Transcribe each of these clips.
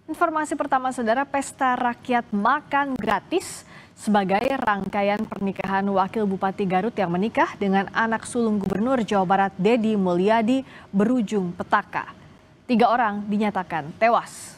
Informasi pertama, saudara, pesta rakyat makan gratis sebagai rangkaian pernikahan Wakil Bupati Garut yang menikah dengan anak sulung Gubernur Jawa Barat Deddy Mulyadi berujung petaka. 3 orang dinyatakan tewas.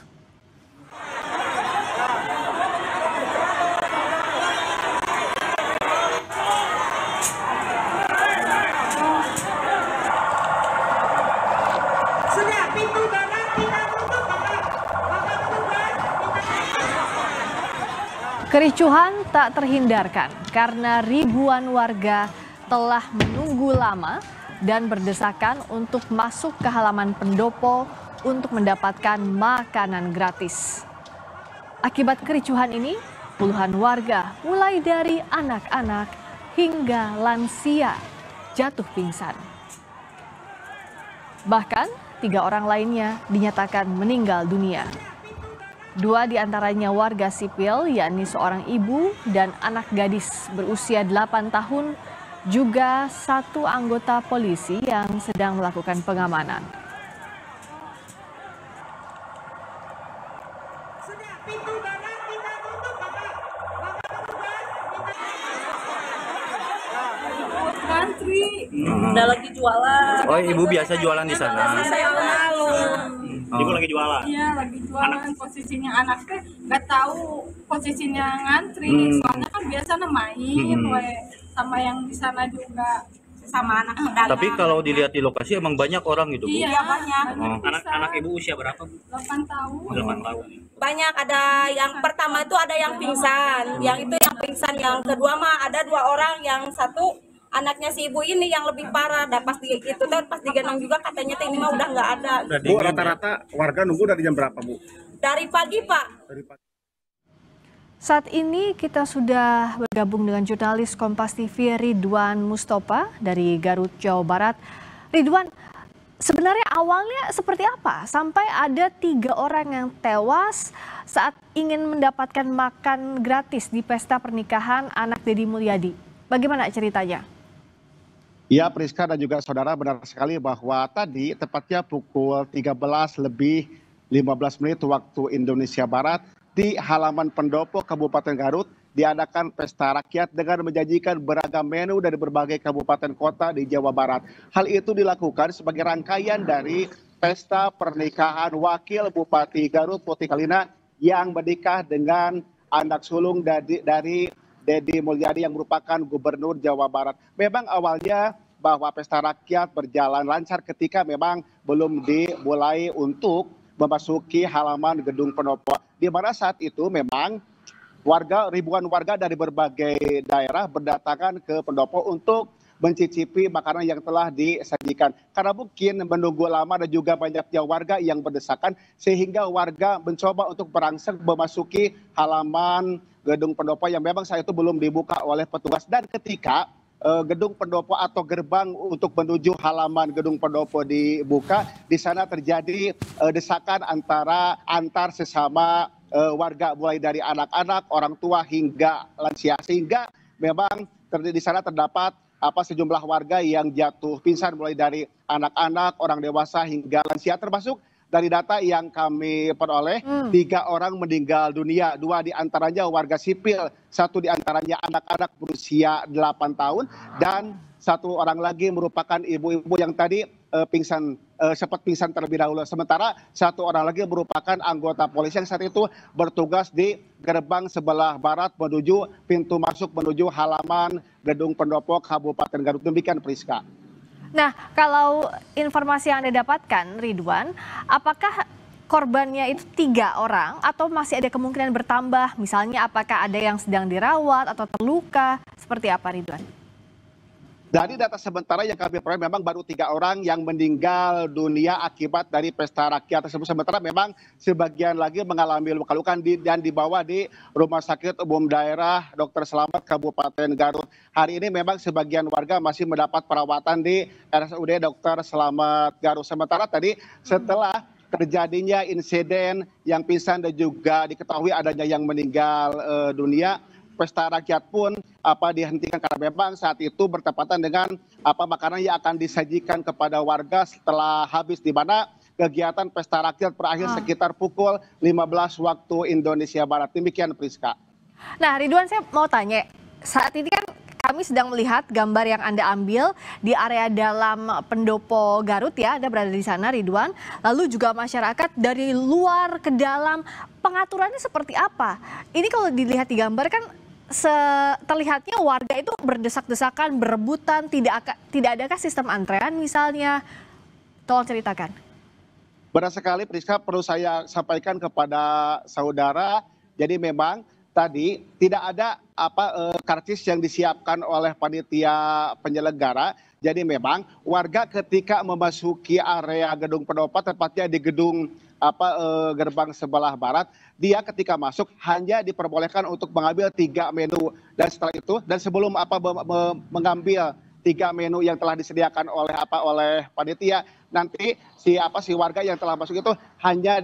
Kericuhan tak terhindarkan karena ribuan warga telah menunggu lama dan berdesakan untuk masuk ke halaman pendopo untuk mendapatkan makanan gratis. Akibat kericuhan ini, puluhan warga mulai dari anak-anak hingga lansia jatuh pingsan. Bahkan 3 orang lainnya dinyatakan meninggal dunia. 2 diantaranya warga sipil, yakni seorang ibu dan anak gadis berusia 8 tahun, juga 1 anggota polisi yang sedang melakukan pengamanan. Ngantri, udah lagi jualan. Oh, ibu biasa jualan di sana? Saya malu. Ibu lagi jualan? Iya, lagi jualan. Posisinya anaknya nggak tahu posisinya ngantri. Soalnya kan biasa main, sama yang di sana juga sama anak. Tapi kalau dilihat di lokasi emang banyak orang gitu, Bu? Iya, banyak. Anak ibu usia berapa, Bu? 8 tahun. 8 tahun. Banyak, ada yang pertama itu ada yang pingsan, yang pingsan, yang kedua mah ada 2 orang, yang satu anaknya si ibu ini yang lebih parah. Dan pas digendong juga katanya ini mah udah nggak ada. Bu, rata-rata warga nunggu dari jam berapa, Bu? Dari pagi, Pak. Saat ini kita sudah bergabung dengan jurnalis Kompas TV Ridwan Mustopa dari Garut, Jawa Barat. Ridwan, sebenarnya awalnya seperti apa sampai ada 3 orang yang tewas saat ingin mendapatkan makan gratis di pesta pernikahan anak Deddy Mulyadi? Bagaimana ceritanya? Ya, Priska dan juga saudara, benar sekali bahwa tadi tepatnya pukul 13:15 waktu Indonesia Barat di halaman pendopo Kabupaten Garut diadakan pesta rakyat dengan menjanjikan beragam menu dari berbagai kabupaten kota di Jawa Barat. Hal itu dilakukan sebagai rangkaian dari pesta pernikahan Wakil Bupati Garut Putih Kalina yang menikah dengan anak sulung dari Deddy Mulyadi yang merupakan Gubernur Jawa Barat. Memang awalnya bahwa pesta rakyat berjalan lancar ketika memang belum dimulai untuk memasuki halaman gedung pendopo. Di mana saat itu memang ribuan warga dari berbagai daerah berdatangan ke pendopo untuk mencicipi makanan yang telah disajikan. Karena mungkin menunggu lama dan juga banyaknya warga yang berdesakan sehingga warga mencoba untuk berangsek memasuki halaman gedung pendopo yang memang saat itu belum dibuka oleh petugas. Dan ketika gedung pendopo atau gerbang untuk menuju halaman gedung pendopo dibuka, di sana terjadi desakan antar sesama warga, mulai dari anak-anak, orang tua hingga lansia, sehingga memang di sana terdapat sejumlah warga yang jatuh pingsan, mulai dari anak-anak, orang dewasa hingga lansia. Termasuk dari data yang kami peroleh, 3 orang meninggal dunia, 2 diantaranya warga sipil, 1 diantaranya anak-anak berusia 8 tahun, dan 1 orang lagi merupakan ibu-ibu yang tadi sempat pingsan terlebih dahulu. Sementara 1 orang lagi merupakan anggota polisi yang saat itu bertugas di gerbang sebelah barat menuju pintu masuk menuju halaman gedung pendopo Kabupaten Garut. Demikian, Priska. Nah, kalau informasi yang Anda dapatkan, Ridwan, apakah korbannya itu 3 orang atau masih ada kemungkinan bertambah? Misalnya apakah ada yang sedang dirawat atau terluka? Seperti apa, Ridwan? Dari data sementara yang kami peroleh memang baru 3 orang yang meninggal dunia akibat dari pesta rakyat tersebut. Sementara memang sebagian lagi mengalami luka-luka dan dibawa di Rumah Sakit Umum Daerah Dr. Slamet Kabupaten Garut. Hari ini memang sebagian warga masih mendapat perawatan di RSUD Dr. Slamet Garut. Sementara tadi setelah terjadinya insiden yang pingsan dan juga diketahui adanya yang meninggal dunia, pesta rakyat pun dihentikan karena memang saat itu bertepatan dengan makanan yang akan disajikan kepada warga setelah habis, di mana kegiatan pesta rakyat berakhir sekitar pukul 15 waktu Indonesia Barat. Demikian Priska. Nah, Ridwan, saya mau tanya, saat ini kan kami sedang melihat gambar yang Anda ambil di area dalam Pendopo Garut ya, Anda berada di sana Ridwan. Lalu juga masyarakat dari luar ke dalam, pengaturannya seperti apa? Ini kalau dilihat di gambar kan terlihatnya warga itu berdesak-desakan, berebutan, tidak adakah sistem antrean misalnya? Tolong ceritakan. Benar sekali Priska, perlu saya sampaikan kepada saudara, jadi memang tadi tidak ada karcis yang disiapkan oleh panitia penyelenggara. Jadi memang warga ketika memasuki area gedung pendopo, tepatnya di gedung gerbang sebelah barat, dia ketika masuk hanya diperbolehkan untuk mengambil 3 menu, dan setelah itu dan sebelum mengambil 3 menu yang telah disediakan oleh panitia, nanti si warga yang telah masuk itu hanya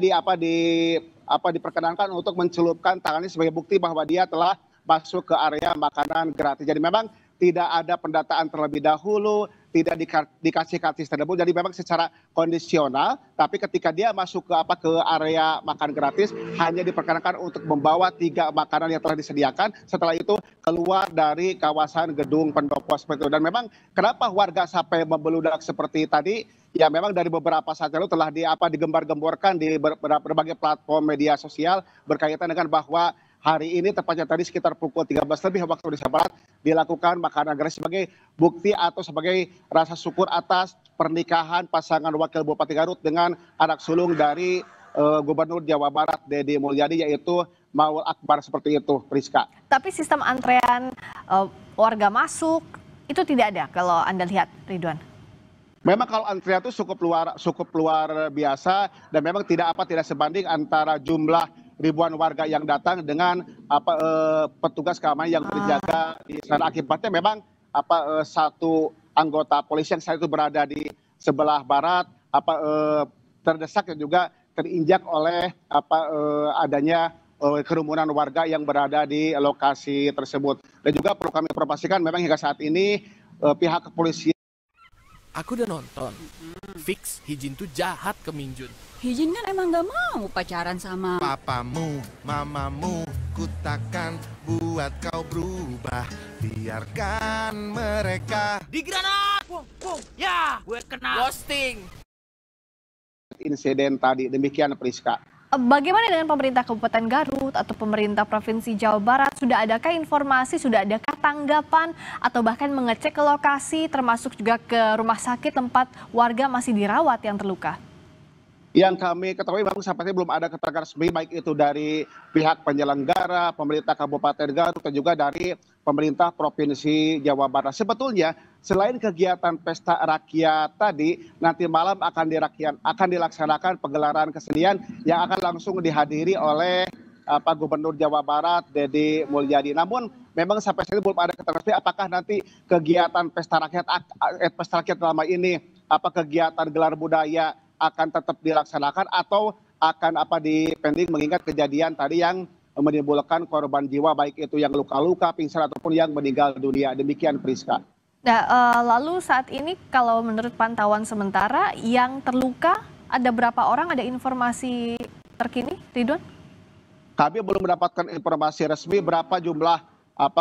diperkenankan untuk mencelupkan tangannya sebagai bukti bahwa dia telah masuk ke area makanan gratis. Jadi memang tidak ada pendataan terlebih dahulu, tidak dikasih karcis tersebut. Jadi memang secara kondisional, tapi ketika dia masuk ke area makan gratis hanya diperkenankan untuk membawa 3 makanan yang telah disediakan. Setelah itu keluar dari kawasan gedung pendopo seperti itu. Dan memang kenapa warga sampai membeludak seperti tadi? Ya memang dari beberapa saat lalu telah digembar-gemborkan di berbagai platform media sosial berkaitan dengan bahwa hari ini tepatnya tadi sekitar pukul 13 lebih waktu Indonesia Barat dilakukan makanan gratis sebagai bukti atau sebagai rasa syukur atas pernikahan pasangan Wakil Bupati Garut dengan anak sulung dari Gubernur Jawa Barat Deddy Mulyadi, yaitu Maul Akbar, seperti itu Priska. Tapi sistem antrean warga masuk itu tidak ada kalau Anda lihat Ridwan? Memang kalau antrian itu cukup luar biasa, dan memang tidak sebanding antara jumlah ribuan warga yang datang dengan petugas keamanan yang berjaga di sana. Akibatnya memang satu anggota polisi yang saat itu berada di sebelah barat terdesak dan juga terinjak oleh adanya kerumunan warga yang berada di lokasi tersebut. Dan juga perlu kami informasikan memang hingga saat ini pihak kepolisian. Aku udah nonton. Fix Hijin tuh jahat ke Minjun. Hijin kan emang gak mau pacaran sama Papamu, mamamu, kutakkan buat kau berubah. Biarkan mereka di granat. Ya, gue kena ghosting. Insiden tadi, demikian Priska. Bagaimana dengan pemerintah Kabupaten Garut atau pemerintah Provinsi Jawa Barat? Sudah adakah informasi, sudah adakah tanggapan atau bahkan mengecek ke lokasi termasuk juga ke rumah sakit tempat warga masih dirawat yang terluka? Yang kami ketahui memang sampai belum ada keterangan resmi baik itu dari pihak penyelenggara, pemerintah Kabupaten Garut dan juga dari pemerintah Provinsi Jawa Barat. Sebetulnya selain kegiatan pesta rakyat tadi, nanti malam akan dilaksanakan pegelaran kesenian yang akan langsung dihadiri oleh Gubernur Jawa Barat Deddy Mulyadi. Namun memang sampai saat ini belum ada keterangan resmi apakah nanti kegiatan pesta rakyat dalam ini kegiatan gelar budaya akan tetap dilaksanakan atau akan dipending mengingat kejadian tadi yang menimbulkan korban jiwa baik itu yang luka-luka, pingsan ataupun yang meninggal dunia. Demikian Priska. Nah, lalu saat ini kalau menurut pantauan sementara yang terluka ada berapa orang? Ada informasi terkini, Ridwan? Kami belum mendapatkan informasi resmi berapa jumlah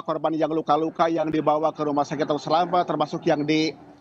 korban yang luka-luka yang dibawa ke rumah sakit atau selamat, termasuk yang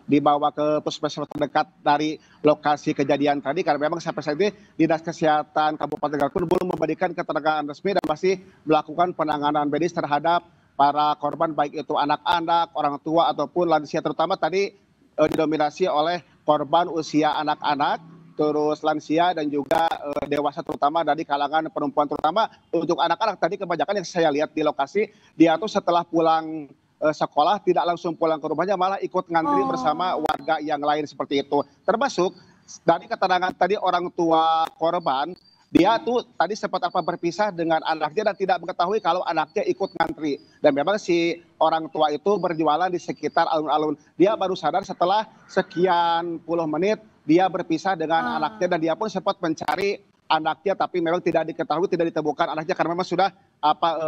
dibawa ke puskesmas terdekat dari lokasi kejadian tadi, karena memang sampai saat ini Dinas Kesehatan Kabupaten Garut pun belum memberikan keterangan resmi dan masih melakukan penanganan medis terhadap para korban baik itu anak-anak, orang tua ataupun lansia, terutama tadi didominasi oleh korban usia anak-anak, terus lansia dan juga dewasa, terutama dari kalangan perempuan. Terutama untuk anak-anak tadi kebanyakan yang saya lihat di lokasi, dia tuh setelah pulang sekolah tidak langsung pulang ke rumahnya, malah ikut ngantri bersama warga yang lain seperti itu. Termasuk dari keterangan tadi orang tua korban, dia tuh tadi sempat berpisah dengan anaknya dan tidak mengetahui kalau anaknya ikut ngantri. Dan memang si orang tua itu berjualan di sekitar alun-alun. Dia baru sadar setelah sekian puluh menit dia berpisah dengan anaknya, dan dia pun sempat mencari anaknya tapi memang tidak diketahui, tidak ditemukan anaknya karena memang sudah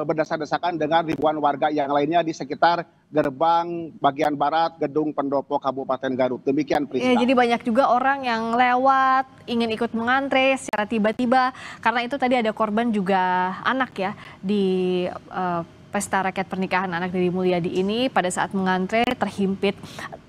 berdasar-desakan dengan ribuan warga yang lainnya di sekitar gerbang bagian barat Gedung Pendopo Kabupaten Garut. Demikian Priska. Ya, jadi banyak juga orang yang lewat ingin ikut mengantre secara tiba-tiba karena itu tadi ada korban juga anak ya di pesta rakyat pernikahan anak Deddy Mulyadi ini pada saat mengantre terhimpit.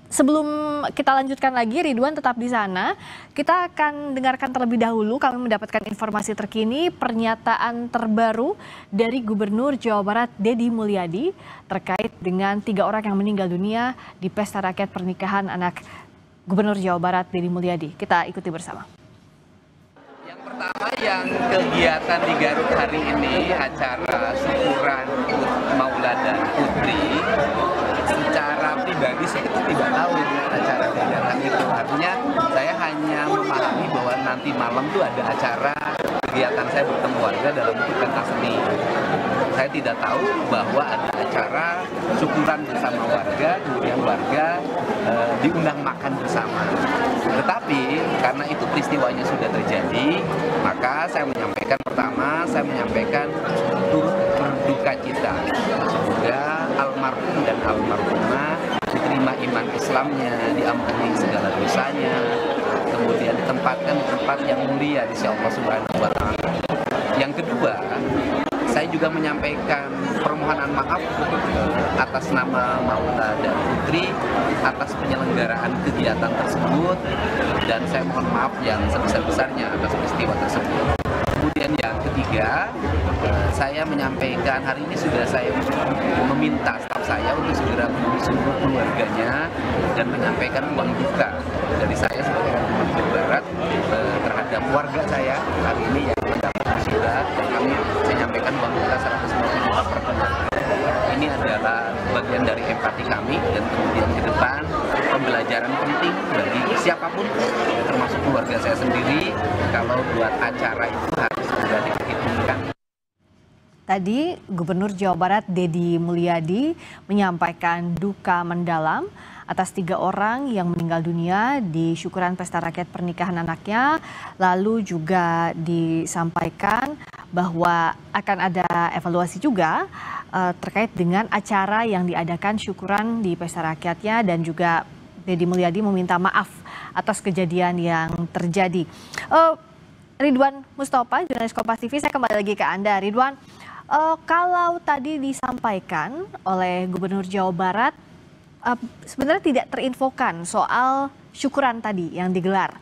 Sebelum kita lanjutkan lagi, Ridwan tetap di sana. Kita akan dengarkan terlebih dahulu, kami mendapatkan informasi terkini, pernyataan terbaru dari Gubernur Jawa Barat Deddy Mulyadi terkait dengan 3 orang yang meninggal dunia di pesta rakyat pernikahan anak Gubernur Jawa Barat Deddy Mulyadi. Kita ikuti bersama. Yang pertama yang kegiatan di Garut hari ini, acara syukuran Maula dan Putri. Secara pribadi saya itu tidak tahu acara kegiatan itu. Artinya saya hanya memahami bahwa nanti malam itu ada acara kegiatan saya bertemu warga dalam bentuk pentas seni. Saya tidak tahu bahwa ada acara syukuran bersama warga, kemudian warga diundang makan bersama. Tetapi karena itu peristiwanya sudah terjadi, maka saya menyampaikan pertama, saya menyampaikan turut berduka cita. Semoga almarhum dan almarhumah diterima iman Islamnya, diampuni segala dosanya, kemudian ditempatkan di tempat yang mulia di sisi Allah Subhanahu wa Ta'ala. Yang kedua, saya juga menyampaikan permohonan maaf atas nama Maula dan Putri atas penyelenggaraan kegiatan tersebut, dan saya mohon maaf yang sebesar-besarnya atas peristiwa tersebut. Kemudian yang ketiga, saya menyampaikan hari ini sudah saya meminta staf saya untuk segera menemui seluruh keluarganya dan menyampaikan uang duka dari saya sebagai Gubernur Jawa Barat terhadap warga saya hari ini yang mendapat musibah, dan kami saya nyampaikan uang duka 150 juta per keluarga. Ini adalah bagian dari empati kami, dan kemudian ke depan pembelajaran penting bagi siapapun termasuk keluarga saya sendiri kalau buat acara itu harus segera diperhitungkan. Tadi Gubernur Jawa Barat Deddy Mulyadi menyampaikan duka mendalam atas 3 orang yang meninggal dunia di syukuran pesta rakyat pernikahan anaknya. Lalu juga disampaikan bahwa akan ada evaluasi juga terkait dengan acara yang diadakan syukuran di pesta rakyatnya, dan juga Deddy Mulyadi meminta maaf atas kejadian yang terjadi. Ridwan Mustopa, jurnalis Kompas TV, saya kembali lagi ke Anda. Ridwan, kalau tadi disampaikan oleh Gubernur Jawa Barat, sebenarnya tidak terinfokan soal syukuran tadi yang digelar.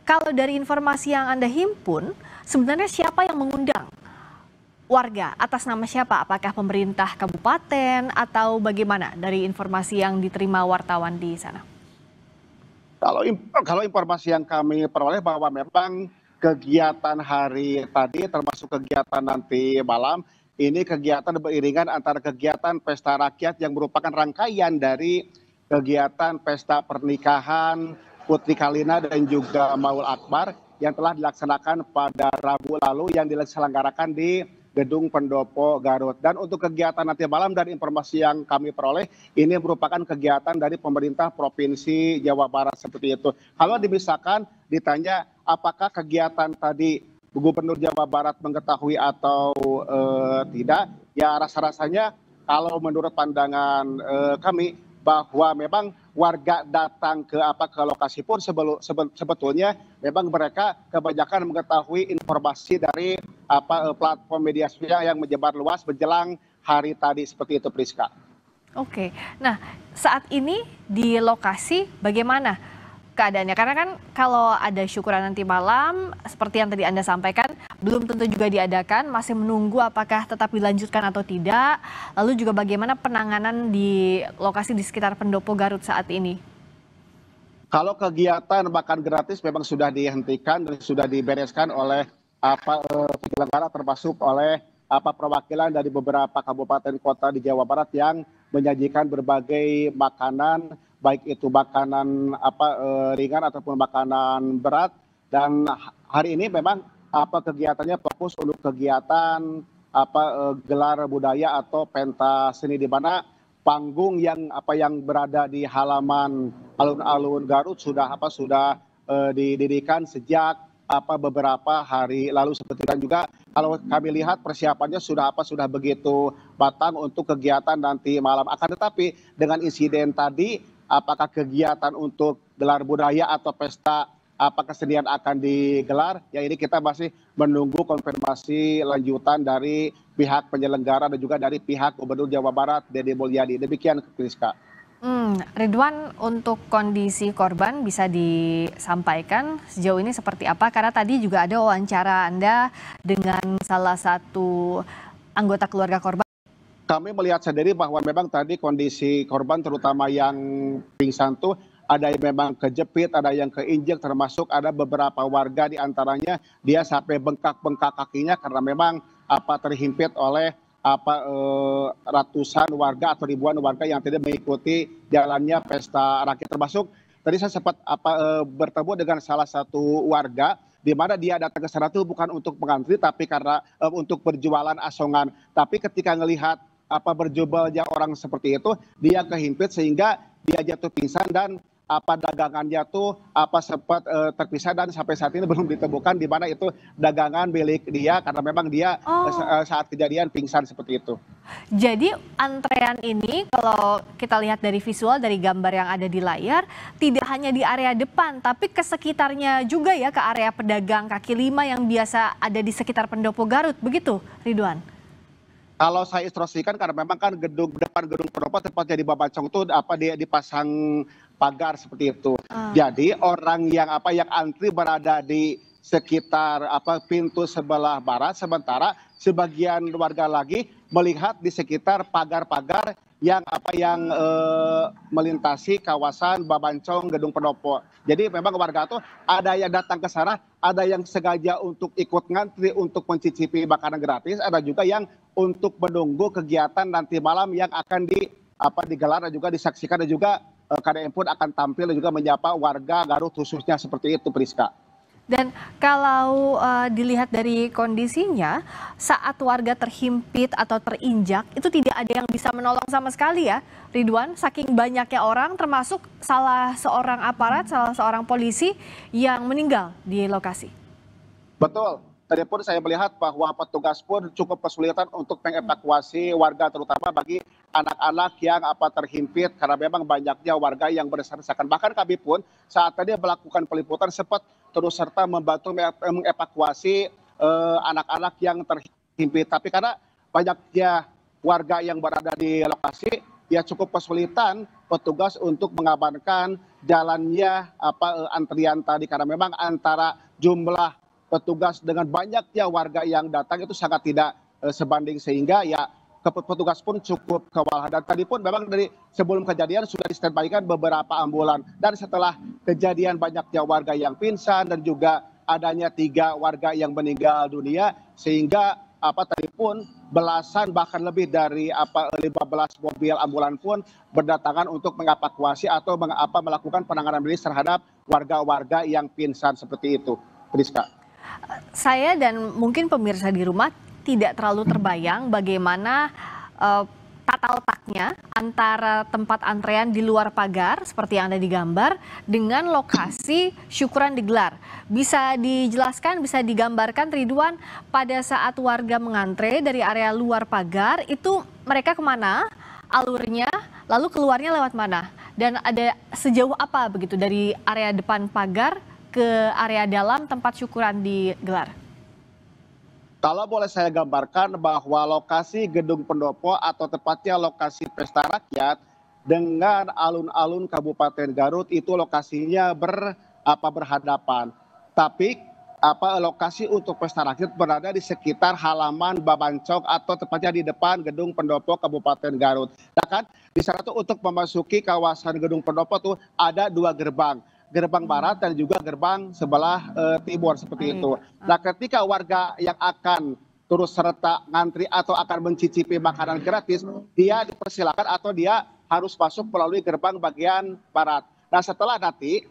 Kalau dari informasi yang Anda himpun, sebenarnya siapa yang mengundang warga? Atas nama siapa? Apakah pemerintah kabupaten atau bagaimana dari informasi yang diterima wartawan di sana? Kalau informasi yang kami peroleh bahwa memang kegiatan hari tadi termasuk kegiatan nanti malam, ini kegiatan beriringan antara kegiatan pesta rakyat yang merupakan rangkaian dari kegiatan pesta pernikahan Putri Kalina dan juga Maul Akbar yang telah dilaksanakan pada Rabu lalu yang diselenggarakan di Gedung Pendopo Garut. Dan untuk kegiatan nanti malam, dari informasi yang kami peroleh, ini merupakan kegiatan dari pemerintah Provinsi Jawa Barat seperti itu. Kalau misalkan ditanya apakah kegiatan tadi Gubernur Jawa Barat mengetahui atau tidak, ya rasa-rasanya kalau menurut pandangan kami bahwa memang warga datang ke lokasi pun sebetulnya memang mereka kebanyakan mengetahui informasi dari platform media sosial yang menyebar luas menjelang hari tadi seperti itu, Priska. Oke, nah saat ini di lokasi bagaimana keadaannya? Karena kan kalau ada syukuran nanti malam, seperti yang tadi Anda sampaikan, belum tentu juga diadakan, masih menunggu apakah tetap dilanjutkan atau tidak. Lalu juga bagaimana penanganan di lokasi di sekitar Pendopo Garut saat ini? Kalau kegiatan makan gratis memang sudah dihentikan dan sudah dibereskan oleh penyelenggara, termasuk oleh perwakilan dari beberapa kabupaten kota di Jawa Barat yang menyajikan berbagai makanan, baik itu makanan ringan ataupun makanan berat. Dan hari ini memang kegiatannya fokus untuk kegiatan gelar budaya atau pentas seni, di mana panggung yang berada di halaman alun-alun Garut sudah didirikan sejak beberapa hari lalu seperti itu. Dan juga kalau kami lihat persiapannya sudah begitu matang untuk kegiatan nanti malam. Akan tetapi dengan insiden tadi, apakah kegiatan untuk gelar budaya atau pesta kesenian akan digelar, ya ini kita masih menunggu konfirmasi lanjutan dari pihak penyelenggara dan juga dari pihak Gubernur Jawa Barat Deddy Mulyadi. Demikian, Priska. Ridwan, untuk kondisi korban bisa disampaikan sejauh ini seperti apa? Karena tadi juga ada wawancara Anda dengan salah satu anggota keluarga korban. Kami melihat sendiri bahwa memang tadi kondisi korban terutama yang pingsan tuh ada yang memang kejepit, ada yang keinjek, termasuk ada beberapa warga di antaranya dia sampai bengkak-bengkak kakinya karena memang terhimpit oleh ratusan warga atau ribuan warga yang tidak mengikuti jalannya pesta rakyat. Termasuk tadi saya sempat bertemu dengan salah satu warga di mana dia datang ke sana itu bukan untuk mengantri tapi karena untuk berjualan asongan. Tapi ketika melihat berjubalnya orang seperti itu, dia kehimpit sehingga dia jatuh pingsan dan dagangannya tuh sempat terpisah dan sampai saat ini belum ditemukan di mana itu dagangan milik dia karena memang dia saat kejadian pingsan seperti itu. Jadi antrean ini kalau kita lihat dari visual dari gambar yang ada di layar tidak hanya di area depan tapi ke sekitarnya juga ya, ke area pedagang kaki lima yang biasa ada di sekitar Pendopo Garut, begitu Ridwan? Kalau saya instruksikan karena memang kan depan gedung Pendopo tepatnya di Babancong itu dia dipasang pagar seperti itu. Jadi orang yang antri berada di sekitar pintu sebelah barat, sementara sebagian warga lagi melihat di sekitar pagar-pagar yang melintasi kawasan Babancong gedung Pendopo. Jadi memang warga tuh ada yang datang ke sana, ada yang sengaja untuk ikut ngantri untuk mencicipi makanan gratis, ada juga yang untuk menunggu kegiatan nanti malam yang akan digelar dan juga disaksikan, dan juga KDM pun akan tampil dan juga menyapa warga Garut khususnya seperti itu, Priska. Dan kalau dilihat dari kondisinya, saat warga terhimpit atau terinjak, itu tidak ada yang bisa menolong sama sekali ya, Ridwan, saking banyaknya orang, termasuk salah seorang aparat, salah seorang polisi yang meninggal di lokasi. Betul. Tadi pun saya melihat bahwa petugas pun cukup kesulitan untuk mengevakuasi warga, terutama bagi anak-anak yang terhimpit karena memang banyaknya warga yang berdesak-desakan. Bahkan kami pun saat tadi melakukan peliputan sempat terus serta membantu mengevakuasi anak-anak yang terhimpit. Tapi karena banyaknya warga yang berada di lokasi, ya cukup kesulitan petugas untuk mengamankan jalannya antrian tadi karena memang antara jumlah petugas dengan banyaknya warga yang datang itu sangat tidak sebanding, sehingga ya petugas pun cukup kewalahan. Dan tadi pun memang dari sebelum kejadian sudah di-standby-kan beberapa ambulan, dan setelah kejadian banyaknya warga yang pingsan dan juga adanya 3 warga yang meninggal dunia, sehingga tadi pun belasan bahkan lebih dari 15 mobil ambulan pun berdatangan untuk mengevakuasi atau melakukan penanganan medis terhadap warga-warga yang pingsan seperti itu, Priska. Saya dan mungkin pemirsa di rumah tidak terlalu terbayang bagaimana tata letaknya antara tempat antrean di luar pagar seperti yang ada di gambar dengan lokasi syukuran digelar. Bisa dijelaskan, bisa digambarkan Ridwan, pada saat warga mengantre dari area luar pagar itu mereka kemana, alurnya, lalu keluarnya lewat mana? Dan ada sejauh apa begitu dari area depan pagar ke area dalam tempat syukuran digelar? Kalau boleh saya gambarkan bahwa lokasi gedung Pendopo atau tepatnya lokasi pesta rakyat dengan alun-alun Kabupaten Garut itu lokasinya berhadapan. Tapi lokasi untuk pesta rakyat berada di sekitar halaman Babancong atau tepatnya di depan gedung Pendopo Kabupaten Garut. Nah kan di sana tuh untuk memasuki kawasan gedung Pendopo tuh ada 2 gerbang. Gerbang barat dan juga gerbang sebelah timur seperti itu. Nah ketika warga yang akan turut serta ngantri atau akan mencicipi makanan gratis, dia dipersilakan atau dia harus masuk melalui gerbang bagian barat. Nah setelah nanti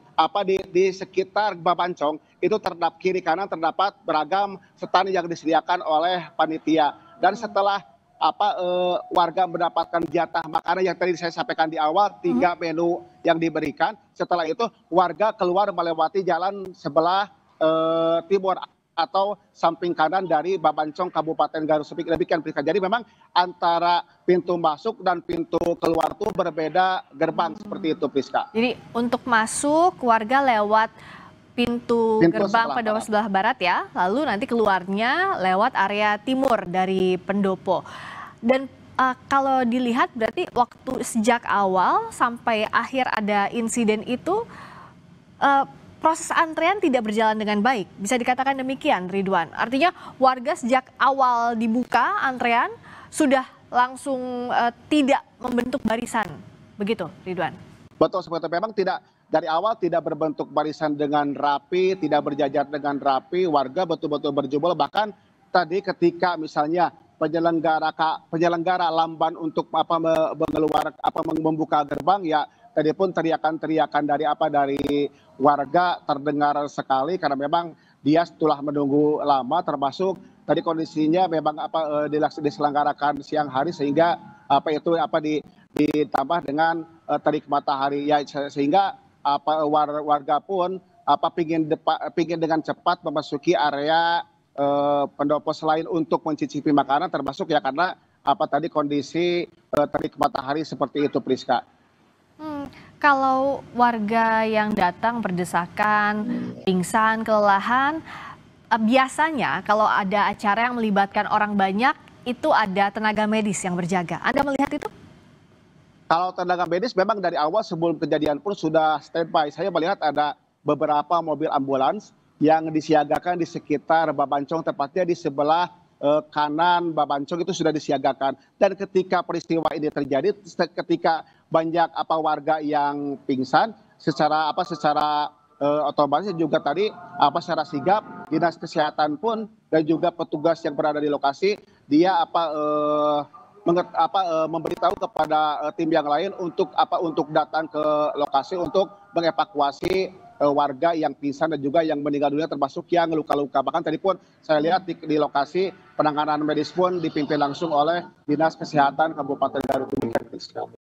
di sekitar Babancong itu terdapat kiri kanan terdapat beragam stand yang disediakan oleh panitia. Dan setelah warga mendapatkan jatah makanan yang tadi saya sampaikan di awal, 3 menu yang diberikan. Setelah itu warga keluar melewati jalan sebelah timur atau samping kanan dari Babancong Kabupaten Garut. Demikian Priska. Jadi memang antara pintu masuk dan pintu keluar tuh berbeda gerbang seperti itu Priska. Jadi untuk masuk warga lewat pintu gerbang Pendopo sebelah barat ya, lalu nanti keluarnya lewat area timur dari Pendopo. Dan kalau dilihat berarti waktu sejak awal sampai akhir ada insiden itu proses antrean tidak berjalan dengan baik. Bisa dikatakan demikian, Ridwan. Artinya warga sejak awal dibuka antrean sudah langsung tidak membentuk barisan. Begitu, Ridwan? Betul, seperti memang tidak dari awal tidak berbentuk barisan dengan rapi, tidak berjajar dengan rapi, warga betul-betul berjubel. Bahkan tadi ketika misalnya penyelenggara lamban untuk membuka gerbang ya, tadi pun teriakan-teriakan dari warga terdengar sekali karena memang dia setelah menunggu lama, termasuk tadi kondisinya memang diselenggarakan siang hari sehingga ditambah dengan terik matahari ya, sehingga warga pun pingin dengan cepat memasuki area pendopo selain untuk mencicipi makanan, termasuk ya karena kondisi terik matahari seperti itu Priska. Kalau warga yang datang berdesakan, pingsan, kelelahan, biasanya kalau ada acara yang melibatkan orang banyak, itu ada tenaga medis yang berjaga. Anda melihat itu? Kalau tenaga medis memang dari awal sebelum kejadian pun sudah standby. Saya melihat ada beberapa mobil ambulans yang disiagakan di sekitar Babancong, tepatnya di sebelah kanan Babancong itu sudah disiagakan. Dan ketika peristiwa ini terjadi, ketika banyak warga yang pingsan, secara otomatis juga tadi secara sigap dinas kesehatan pun dan juga petugas yang berada di lokasi dia memberitahu kepada tim yang lain untuk datang ke lokasi untuk mengevakuasi warga yang pingsan dan juga yang meninggal dunia, termasuk yang luka-luka. Bahkan tadi pun saya lihat di lokasi penanganan medis pun dipimpin langsung oleh Dinas Kesehatan Kabupaten Garut.